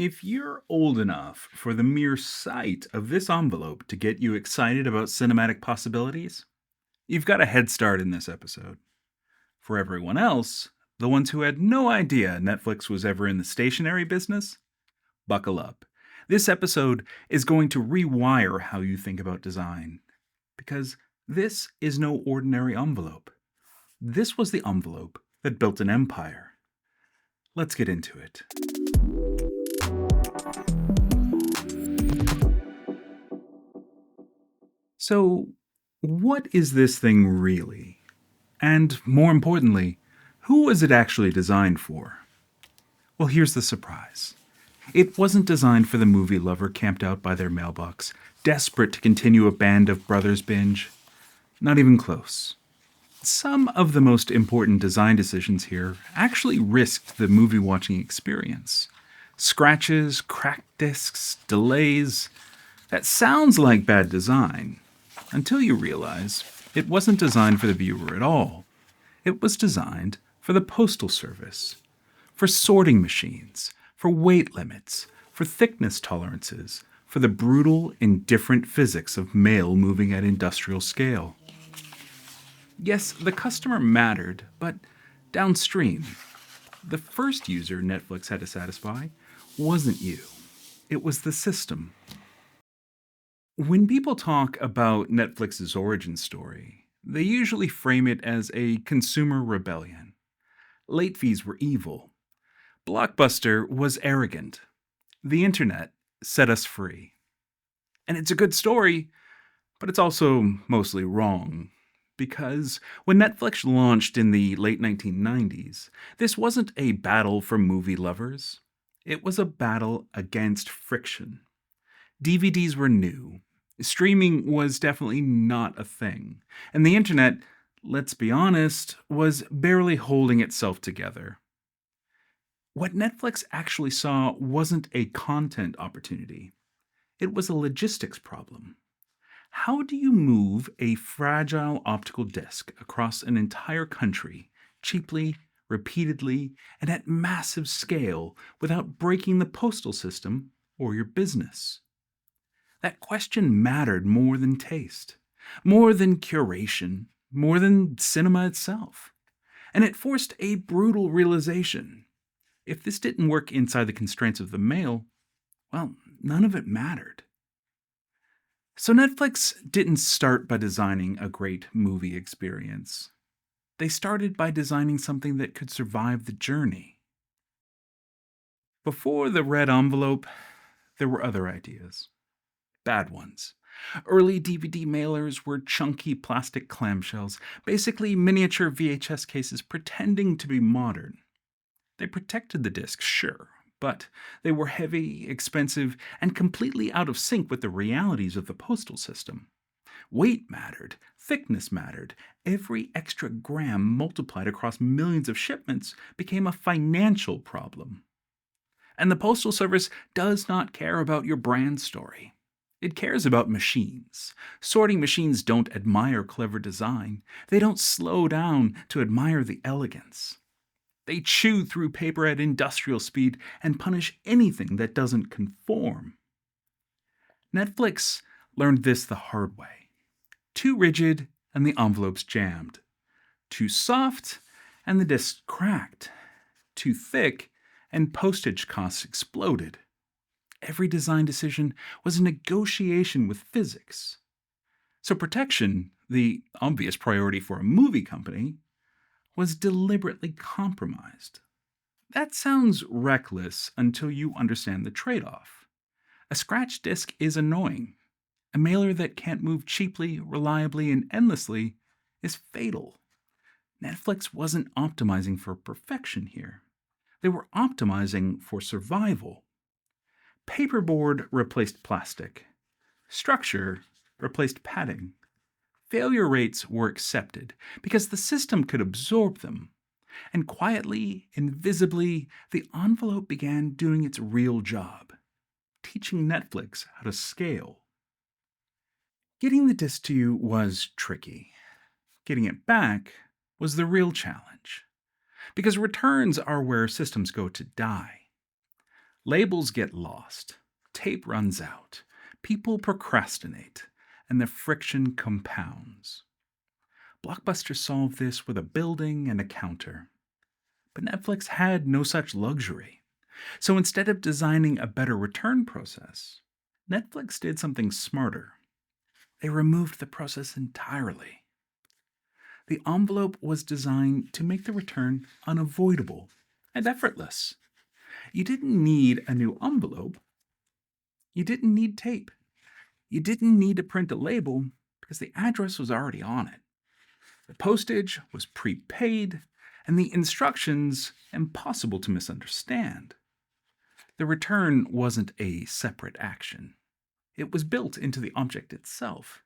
If you're old enough for the mere sight of this envelope to get you excited about cinematic possibilities, you've got a head start in this episode. For everyone else, the ones who had no idea Netflix was ever in the stationery business, buckle up. This episode is going to rewire how you think about design. Because this is no ordinary envelope. This was the envelope that built an empire. Let's get into it. So, what is this thing really? And more importantly, who was it actually designed for? Well, here's the surprise. It wasn't designed for the movie lover camped out by their mailbox, desperate to continue a Band of Brothers binge. Not even close. Some of the most important design decisions here actually risked the movie watching experience. Scratches, cracked discs, delays. That sounds like bad design, until you realize it wasn't designed for the viewer at all. It was designed for the postal service, for sorting machines, for weight limits, for thickness tolerances, for the brutal, indifferent physics of mail moving at industrial scale. Yes, the customer mattered, but downstream. The first user Netflix had to satisfy wasn't you. It was the system. When people talk about Netflix's origin story, they usually frame it as a consumer rebellion. Late fees were evil. Blockbuster was arrogant. The internet set us free. And it's a good story, but it's also mostly wrong. Because when Netflix launched in the late 1990s, this wasn't a battle for movie lovers. It was a battle against friction. DVDs were new. Streaming was definitely not a thing. And the internet, let's be honest, was barely holding itself together. What Netflix actually saw wasn't a content opportunity. It was a logistics problem. How do you move a fragile optical disc across an entire country cheaply, repeatedly, and at massive scale without breaking the postal system or your business? That question mattered more than taste, more than curation, more than cinema itself. And it forced a brutal realization. If this didn't work inside the constraints of the mail, well, none of it mattered. So Netflix didn't start by designing a great movie experience. They started by designing something that could survive the journey. Before the red envelope, there were other ideas. Bad ones. Early DVD mailers were chunky plastic clamshells, basically miniature VHS cases pretending to be modern. They protected the disc, sure, but they were heavy, expensive, and completely out of sync with the realities of the postal system. Weight mattered, thickness mattered. Every extra gram multiplied across millions of shipments became a financial problem. And the Postal Service does not care about your brand story. It cares about machines. Sorting machines don't admire clever design. They don't slow down to admire the elegance. They chew through paper at industrial speed and punish anything that doesn't conform. Netflix learned this the hard way. Too rigid and the envelopes jammed. Too soft and the discs cracked. Too thick and postage costs exploded. Every design decision was a negotiation with physics. So protection, the obvious priority for a movie company, was deliberately compromised. That sounds reckless until you understand the trade-off. A scratch disc is annoying. A mailer that can't move cheaply, reliably, and endlessly is fatal. Netflix wasn't optimizing for perfection here. They were optimizing for survival. Paperboard replaced plastic. Structure replaced padding. Failure rates were accepted because the system could absorb them. And quietly, invisibly, the envelope began doing its real job, teaching Netflix how to scale. Getting the disc to you was tricky. Getting it back was the real challenge. Because returns are where systems go to die. Labels get lost, tape runs out, people procrastinate, and the friction compounds. Blockbuster solved this with a building and a counter. But Netflix had no such luxury. So instead of designing a better return process, Netflix did something smarter. They removed the process entirely. The envelope was designed to make the return unavoidable and effortless. You didn't need a new envelope. You didn't need tape. You didn't need to print a label because the address was already on it. The postage was prepaid, and the instructions impossible to misunderstand. The return wasn't a separate action. It was built into the object itself.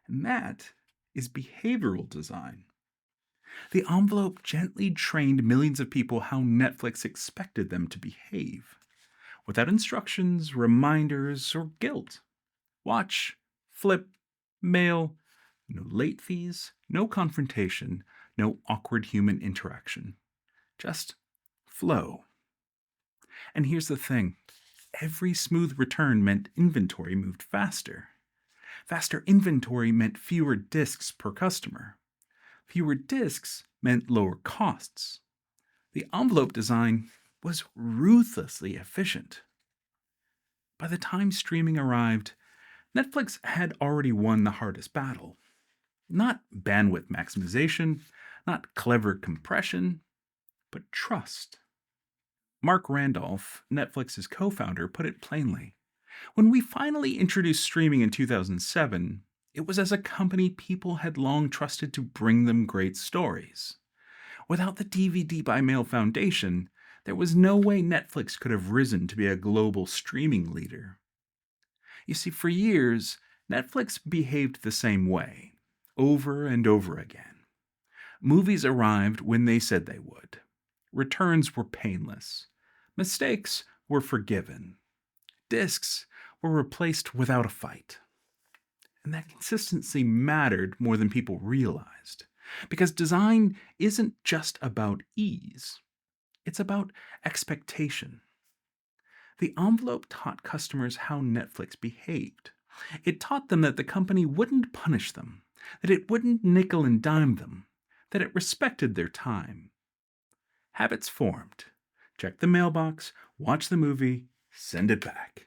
And that is behavioral design. The envelope gently trained millions of people how Netflix expected them to behave, without instructions, reminders, or guilt. Watch, flip, mail, no late fees, no confrontation, no awkward human interaction. Just flow. And here's the thing. Every smooth return meant inventory moved faster. Faster inventory meant fewer disks per customer. Fewer disks meant lower costs. The envelope design was ruthlessly efficient. By the time streaming arrived, Netflix had already won the hardest battle. Not bandwidth maximization, not clever compression, but trust. Mark Randolph, Netflix's co-founder, put it plainly. When we finally introduced streaming in 2007, it was as a company people had long trusted to bring them great stories. Without the DVD by mail foundation, there was no way Netflix could have risen to be a global streaming leader. You see, for years, Netflix behaved the same way, over and over again. Movies arrived when they said they would. Returns were painless. Mistakes were forgiven. Discs were replaced without a fight. And that consistency mattered more than people realized, because design isn't just about ease. It's about expectation. The envelope taught customers how Netflix behaved. It taught them that the company wouldn't punish them, that it wouldn't nickel and dime them, that it respected their time. Habits formed. Check the mailbox, watch the movie, send it back.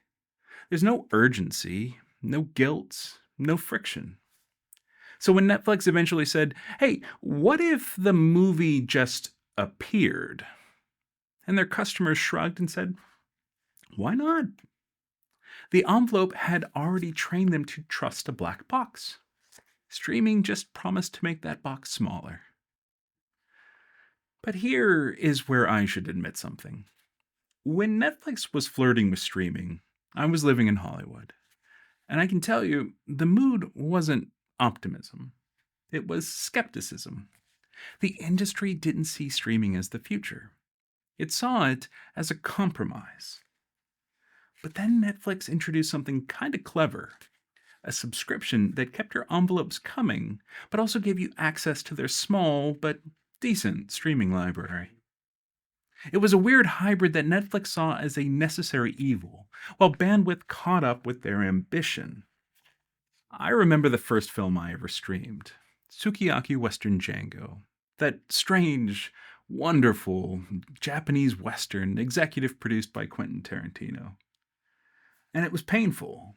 There's no urgency, no guilt, no friction. So when Netflix eventually said, hey, what if the movie just appeared? And their customers shrugged and said, why not? The envelope had already trained them to trust a black box. Streaming just promised to make that box smaller. But here is where I should admit something. When Netflix was flirting with streaming, I was living in Hollywood. And I can tell you, the mood wasn't optimism. It was skepticism. The industry didn't see streaming as the future. It saw it as a compromise. But then Netflix introduced something kind of clever. A subscription that kept your envelopes coming, but also gave you access to their small but decent streaming library. It was a weird hybrid that Netflix saw as a necessary evil, while bandwidth caught up with their ambition. I remember the first film I ever streamed, Sukiyaki Western Django. That strange, wonderful Japanese Western executive produced by Quentin Tarantino. And it was painful.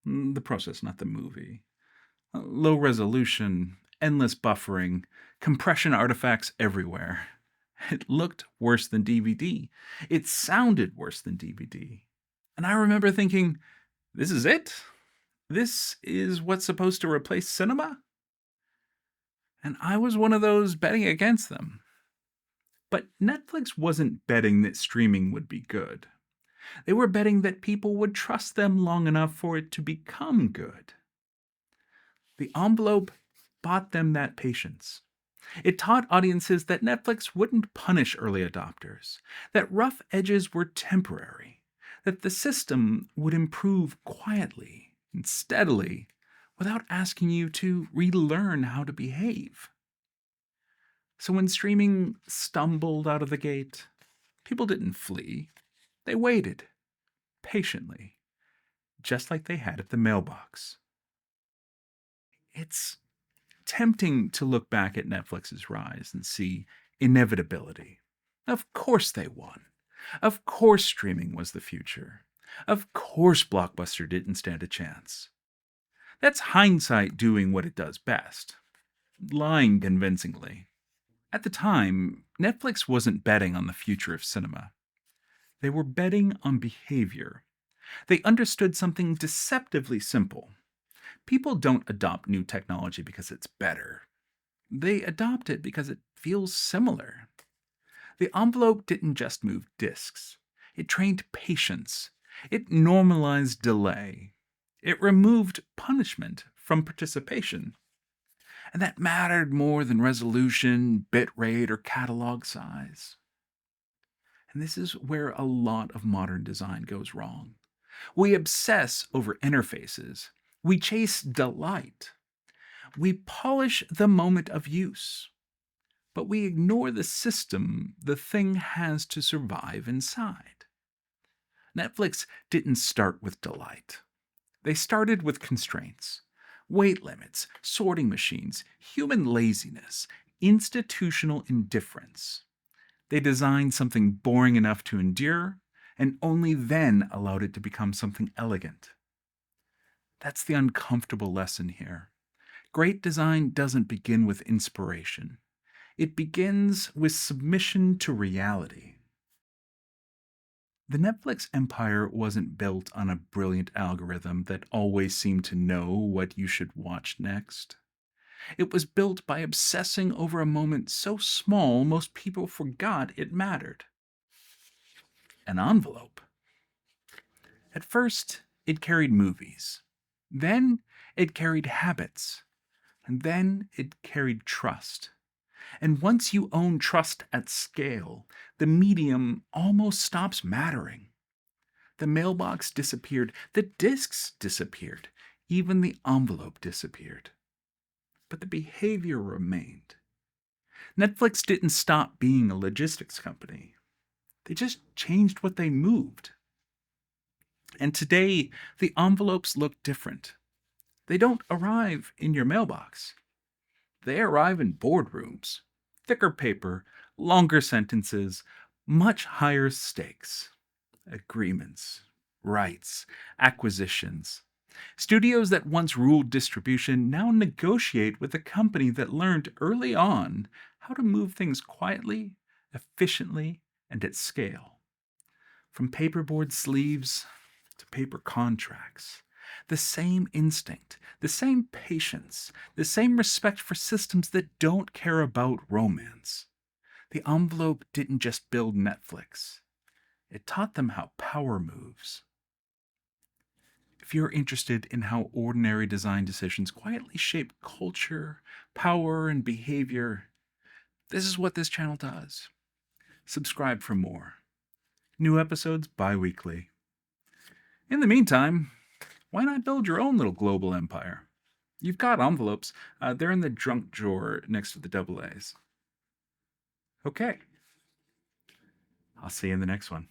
The process, not the movie. Low resolution, endless buffering, compression artifacts everywhere. It looked worse than DVD. It sounded worse than DVD. And I remember thinking, this is it? This is what's supposed to replace cinema? And I was one of those betting against them. But Netflix wasn't betting that streaming would be good. They were betting that people would trust them long enough for it to become good. The envelope bought them that patience. It taught audiences that Netflix wouldn't punish early adopters, that rough edges were temporary, that the system would improve quietly and steadily without asking you to relearn how to behave. So when streaming stumbled out of the gate, people didn't flee. They waited, patiently, just like they had at the mailbox. It's tempting to look back at Netflix's rise and see inevitability. Of course they won. Of course streaming was the future. Of course Blockbuster didn't stand a chance. That's hindsight doing what it does best, lying convincingly. At the time, Netflix wasn't betting on the future of cinema. They were betting on behavior. They understood something deceptively simple. People don't adopt new technology because it's better. They adopt it because it feels similar. The envelope didn't just move disks, it trained patience. It normalized delay. It removed punishment from participation. And that mattered more than resolution, bit rate, or catalog size. And this is where a lot of modern design goes wrong. We obsess over interfaces. We chase delight. We polish the moment of use. But we ignore the system the thing has to survive inside. Netflix didn't start with delight. They started with constraints, weight limits, sorting machines, human laziness, institutional indifference. They designed something boring enough to endure, and only then allowed it to become something elegant. That's the uncomfortable lesson here. Great design doesn't begin with inspiration. It begins with submission to reality. The Netflix empire wasn't built on a brilliant algorithm that always seemed to know what you should watch next. It was built by obsessing over a moment so small most people forgot it mattered. An envelope. At first, it carried movies. Then, it carried habits. And then, it carried trust. And once you own trust at scale, the medium almost stops mattering. The mailbox disappeared, the discs disappeared, even the envelope disappeared. But the behavior remained. Netflix didn't stop being a logistics company. They just changed what they moved. And today, the envelopes look different. They don't arrive in your mailbox. They arrive in boardrooms. Thicker paper, longer sentences, much higher stakes. Agreements, rights, acquisitions. Studios that once ruled distribution now negotiate with a company that learned early on how to move things quietly, efficiently, and at scale. From paperboard sleeves to paper contracts. The same instinct, the same patience, the same respect for systems that don't care about romance. The envelope didn't just build Netflix. It taught them how power moves. If you're interested in how ordinary design decisions quietly shape culture, power, and behavior, this is what this channel does. Subscribe for more. New episodes bi-weekly. In the meantime, why not build your own little global empire? You've got envelopes. They're in the junk drawer next to the double A's. Okay. I'll see you in the next one.